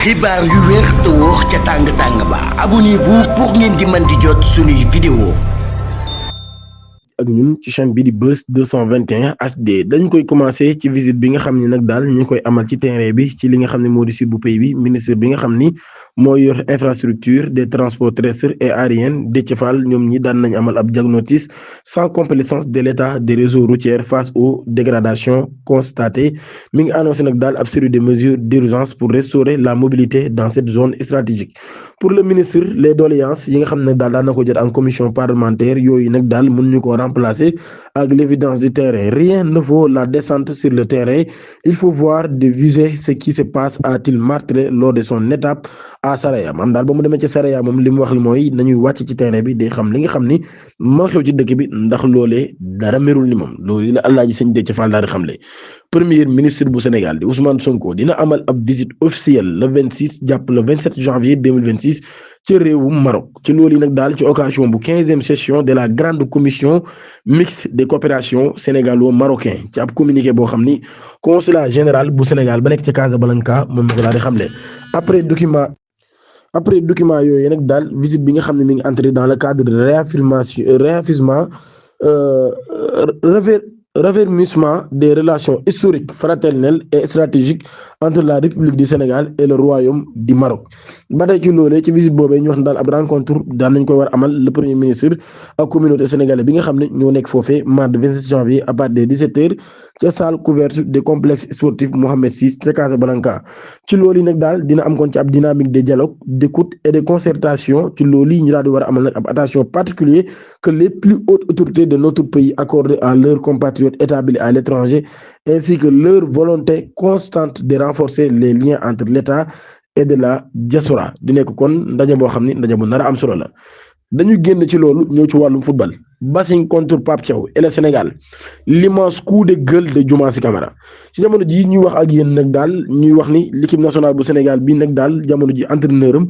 xibaar yu wér te wóor ca tàng ba abonnez-vous pour ngeen di mën di jot suñuy vidéo ak ñun ci chaîne bi di Buzz 221 HD dañ koy commencé ci visite bi nga xam ni nag daal ñu koy amal ci terrain bi ci li nga xam ne moo di sud bu pays bi ministre bi nga xam ni mooy yor infrastructure des transports terrestres et aériens Déthié Fall ñoom ñi daan nañ amal ab diagnostic sans complaisance de l'état des réseaux routiers face aux dégradations constatées mi ngi annoncé nag daal ab série de mesures d'urgence pour restaurer la mobilité dans cette zone stratégique pour le ministre les doléances yi nga xam ne daal daan na ko jot en commission parlementaire yooyu nag daal mën ñu ko remplacer avec l'évidence du terrain. Rien ne vaut la descente sur le terrain. Il faut voir de viser ce qui se passe, a-t-il martelé lors de son étape à Saraya. Am daal ba mu demee ci Saraya moom li mu wax li mooy nañuy wàcc ci terrain bi day xam li nga xam ni moo xew ci dëkk bi ndax loolee dara merul ni moom loolu la Alaaji Sëñ Déthié Fall daal di xamle. Premier ministre bu Sénégal di Ousmane Sonko dina amal ab visite officielle le 26 jàpp le 27 janvier 2026 ci réewum Maroc ci loolu nag daal ci occasion bu 15e session de la grande commission mixte de coopération sénégalo-marocain ci ab communiqué boo xam ni consulat général bu Sénégal ba nekk ci Casablanca moom la ko daal di xamle après document yooyu nag daal visite bi nga xam ne mi ngi entré dans le cadre de raffermissement des relations historiques, fraternelles et stratégiques entre la République du Sénégal et le Royaume du Maroc. ba tey ci loolee ci visite boobee ñu wax daal ab rencontre daan nañ koy war amal le premier ministre ak communauté sénégalaise bi nga xam ne ñoo nekk foofee mardi 27 janvier à partir de 17h ca salle couverte des complexes sportifs Mohamed VI ca Casablanca. ci loolu yi nag daal dina am kon ci ab dynamique de dialogue, d'écoute et de concertation ci loolu yi ñu daal di war a amal nag ab attention particulière que les plus hautes autorités de notre pays accordent à leurs compatriotes établis à l'étranger ainsi que leur volonté constante de renforcer les liens entre l'État et de la diaspora di nekk kon ndaje boo xam ni ndaje bu nar a am solo la. dañu génn ci loolu ñëw ci wàllum football Bassing contre Pape Thiaw et le Sénégal l'immense coup de gueule de Diomansy Kamara ci jamono ji ñuy wax ak yéen nag daal ñuy wax ni l'équipe nationale bu Sénégal bi nag daal jamono ji entraîneur am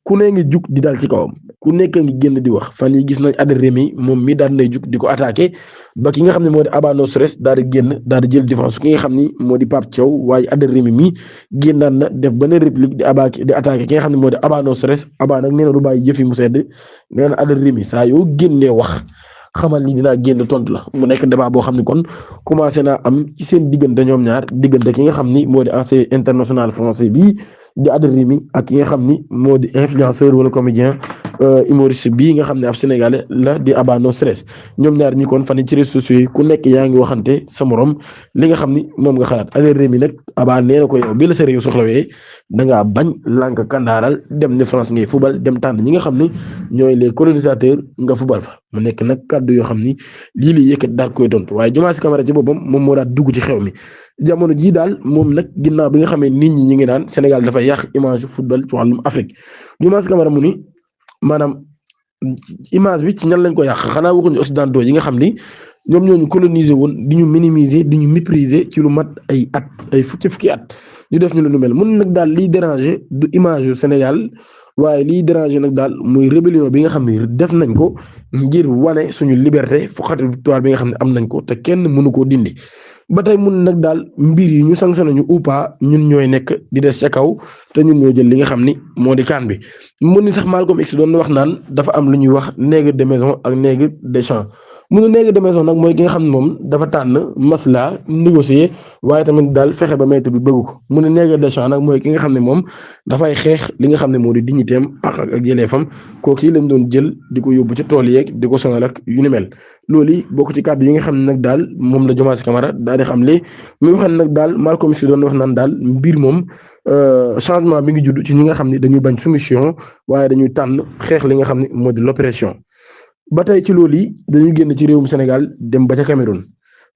ku ne ngi jug di dal ci kawam ku nekk ngi génn di wax fan yi gis nañ Adrien moom mi daal nay jug di ko attaqué ba ki nga xam ne moo di Abano Stress daal di génn daal di jël défense ki nga xam ni moo di Pape Thiaw waaye Adrien mi génnaan na def benn réplique di attaqué ki nga xam ne moo di Abano Stress Aba nag nee na du bàyyi jëf yi mu sedd nee na Adrien saa yoo génnee wax xamal ni dinaa génn tontu la mu nekk débat boo xam ni kon commencé naa am ci seen diggante ñoom ñaar diggante ki nga xam ni moo di ancien international français bi di Adrien ak ki nga xam ni moo di influenceur wala comédien humoriste bii nga xam ne ab sénégalais la di Abano Stress ñoom ñaar ñi kon fan ci réseaux sociaux yi ku nekk yaa ngi waxante sa morom li nga xam ni moom nga xalaat Adrien nag Aba nee na ko yow bi la sa réew soxlawee dangaa bañ lànk kandaaral dem ne France ngay fubal dem tànn ñi nga xam ni ñooy les colonisateurs nga fubal fa mu nekk nag kàddu yoo xam ni lii la yëkkat daal koy tontu waaye Diomansy Kamara ci boppam moom moo daal dugg ci xew mi jamono jii daal moom nag ginnaaw bi nga xamee nit ñi ngi naan Sénégal dafa yàq image football ci wàllum Afrique Diomansy Kamara mu ni maanaam image bi ci ñan lañ ko yàq xanaa waxuñu occidentaux yi nga xam ni ñoom ñoo ñu coloniser woon di ñu minimiser di ñu mépriser ci lu mat ay at ay fukki at ñu def ñu lu mel mun nag daal liy déranger du image yu Sénégal waaye liy déranger nag daal muy rébellion bi nga xam ne def nañ ko ngir wane suñu liberté foqati victoire bi nga xam ne am nañ ko te kenn mënu koo dindi. ba tey mun nag daal mbir yi ñu sanctionné ñu ou pas ñun ñooy nekk di des ca kaw te ñun ñoo jël li nga xam ni moo di kaan bi mun ni sax Malcolm X doon wax naan dafa am lu ñuy wax nègre de maison ak nègre de champ mu ne nègre de maison nag mooy ki nga xam ne moom dafa tànn masla négocier waaye tamit daal fexe ba maître bi bëgg ko mu ne nègre de champ nag mooy ki nga xam ne moom dafay xeex li nga xam ne moo di dignitéem ak yelleefam kooku yi lañ doon jël di ko yóbbu ci tool yeeg di ko sonal ak yu ni mel loolu yi bokk ci kàddu yi nga xam ne nag daal moom la Diomansy Kamara daal di xam li muy wax nag daal Malcolm X doon wax naan daal mbir moom changement bi ngi judd ci ñi nga xam ne dañuy bañ soumission waaye dañuy tànn xeex li nga xam ne moo di l'oppression ba tey ci loolu yi dañuy génn ci réewum Sénégal dem ba ca Cameroun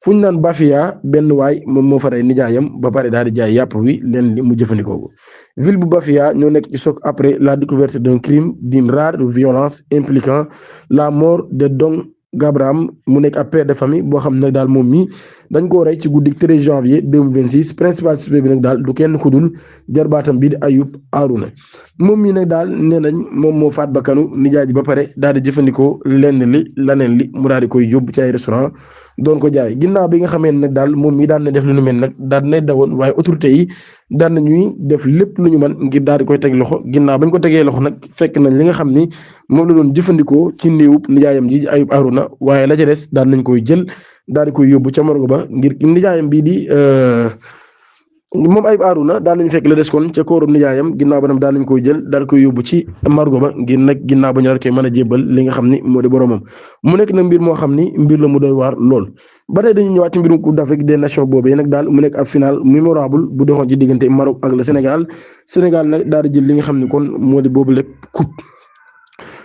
fu ñu naan Bafia benn waay moom moo fa rey nijaayam ba pare daal di jaay yàpp wi leen li mu jëfandikoo ko ville bu Bafia ñoo nekk ci choc après la découverte d'un crime d'une rare violence impliquant la mort de Dong Gabram mu nekk ab père de famille boo xam ne nag daal moom mi dañ koo rey ci guddi 13 janvier 2026 principal suspect bi nag daal du kenn ku dul jarbaatam bii di Ayub Arouna moom mii nag daal nee nañ moom moo faat bakkanu nijaay ji ba pare daal di jëfandikoo lenn li laneen li mu daal di koy yóbbu ci ay restaurant doon ko jaay ginnaaw bi nga xamee nag daal moom mi daan na def lu nu mel nag daan nay dawoon waaye autorités yi daan nañuy def lépp lu ñu mën ngir daal di koy teg loxo ginnaaw bañ ko tegee loxo nag fekk nañ li nga xam ni moom la doon jëfandikoo ci néewub nijaayam ji Ayub Arona waaye la ca des daan nañ koy jël daal di koy yóbbu ca morgue ba ngir nijaayam bii di moom Ayib Arona daan nañu fekk la des kon ca kóoru nijaayam ginnaaw ba nag daan nañ koy jël daal koy yóbbu ci margo ba ngir nag ginnaaw ba ñu daal koy mën a jébbal li nga xam ni moo di boromam mu nekk nag mbir moo xam ni mbir la mu doy waar lool. ba tey dañu ñëwaat ci mbirum Coupe d'Afrique des Nations boobee nag daal mu nekk ab final mémorable bu doxoon ci diggante Maroc ak le Sénégal nag daal di jël li nga xam ni kon moo di boobu lépp coupe.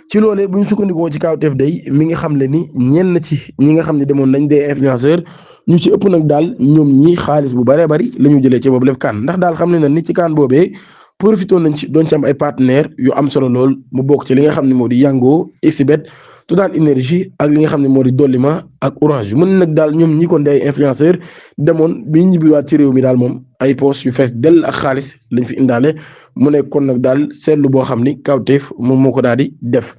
ci loolee bu ñu sukkandikoo ci kawteef day mi ngi xam le ni ñenn ci ñi nga xam ne demoon nañ des influenceurs ñu ci ëpp nag daal ñoom ñii xaalis bu baree bari la ñu jëlee ci boobu lépp kaan ndax daal xam ne na ni ci kaan boobee profité nañ ci doon ci am ay partenaires yu am solo lool mu bokk ci li nga xam ne moo di Yango Xbet Total Énergie ak li nga xam ne moo di Dolima ak Orange mën nag daal ñoom ñi kon day influenceurs demoon bi ñu ñibbiwaat ci réew mi daal moom ay poches yu fees dell ak xaalis lañ fi indaale mu nekk kon nag daal seetlu boo xam ni kawteef moom moo ko daal di def.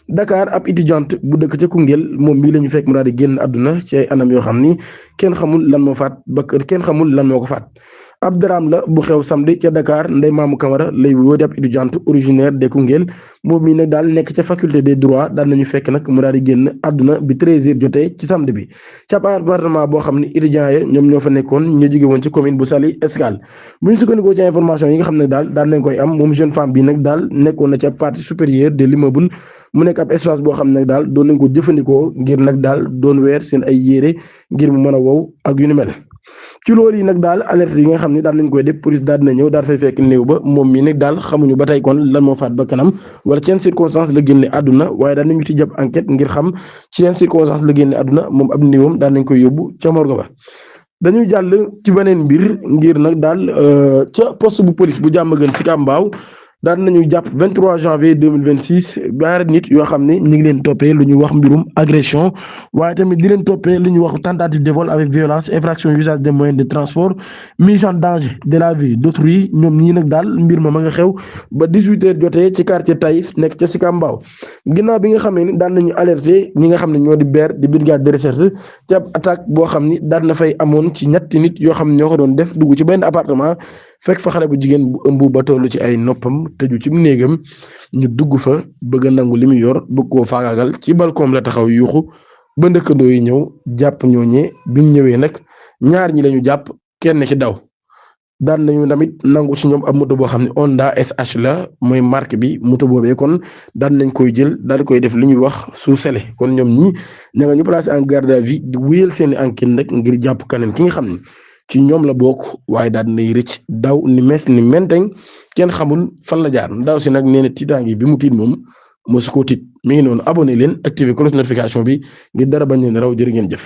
Dakar ab étudiante bu dëkk ca Koungheul moom mii la ñu fekk mu daal di génn àdduna ci ay anam yoo xam ni kenn xamul lan moo faat ba kenn xamul lan moo ko faat. ab drame la bu xew samedi ca Dakar Ndeye Mamou Camara lay woo di ab étudiante originaire de Koungheul moom mii nag daal nekk ca faculté des droits daal nañu fekk nag mu daal di génn àdduna bi 13h jotee ci samedi bi ca appartement boo xam ne étudiants yi ñoom ñoo fa nekkoon ñu jóge woon ci commune bu Saly Escale bu ñu sukkandikoo ci information yi nga xam ne daal nañ koy am moom jeune femme bi nag daal nekkoon na ca partie supérieure de l'immeuble mu nekk ab espace boo xam ne nag daal doon nañ ko jëfandikoo ngir nag daal doon weer seen ay yére ngir mu mën a wow ak yu ni mel. ci loolu yi nag daal alerte yi nga xam ne daal nañ koy def police daal dina ñëw daal fay fekk néew ba moom mi nag daal xamuñu ba tey kon lan moo faat ba kanam wala ci yenn circonstance la génne àdduna waaye daal nañu ci jàpp enquête ngir xam ci yenn circonstance la génne àdduna moom ab néewam daal nañ koy yóbbu ca morgue ba. dañuy jàll ci beneen mbir ngir nag daal ca poste bu police bu Diamaguène Sicap Mbao daal nañu jàpp 23 janvier 2026 ñaari nit yoo xam ne ñu ngi leen toppee lu ñuy wax mbirum agression waaye tamit di leen toppee lu ñuy wax tentative de vol avec violence infraction usage des moyens de transport mise en danger de la vie d'autrui ñoom ñii nag daal mbir ma nga xew ba 18h jotee ci quartier Taïf nekk ca Sicap Mbao ginnaaw bi nga xamee ni daan nañu alerté ñi nga xam ne ñoo di BER di brigade de recherche ci ab attaque boo xam ni daan na fay amoon ci ñetti nit yoo xam ne ñoo ko doon def dugg ci benn appartement fekk fa xale bu jigéen bu ëmb ba tollu ci ay noppam tëju ci néegam ñu dugg fa bëgg a nangu li mu yor bëgg koo faagaagal ci balcon la taxaw yuuxu ba ndëkkandoo yi ñëw jàpp ñooñee bi mu ñëwee nag ñaar ñi lañu jàpp kenn ci daw daan nañu tamit nangu ci ñoom ab moto boo xam ne Honda SH la mooy marque bi moto boobee kon daan nañ koy jël daal koy def li ñuy wax sous scellé kon ñoom ñi ña nga ñu placé en garde à vue di wéyal seeni enquête nag ngir jàpp keneen ki nga xam ne ci ñoom la bokk waaye daal dinay rëcc daw ni mes ni menteñ kenn xamul fan la jaar ndaw si nag nee na tiitaangi bi mu tiit moom mosu ko tiit mi ngi noonu abonné leen activé cloche notification bi ngir dara bañ leen raw jërë ngeen jëf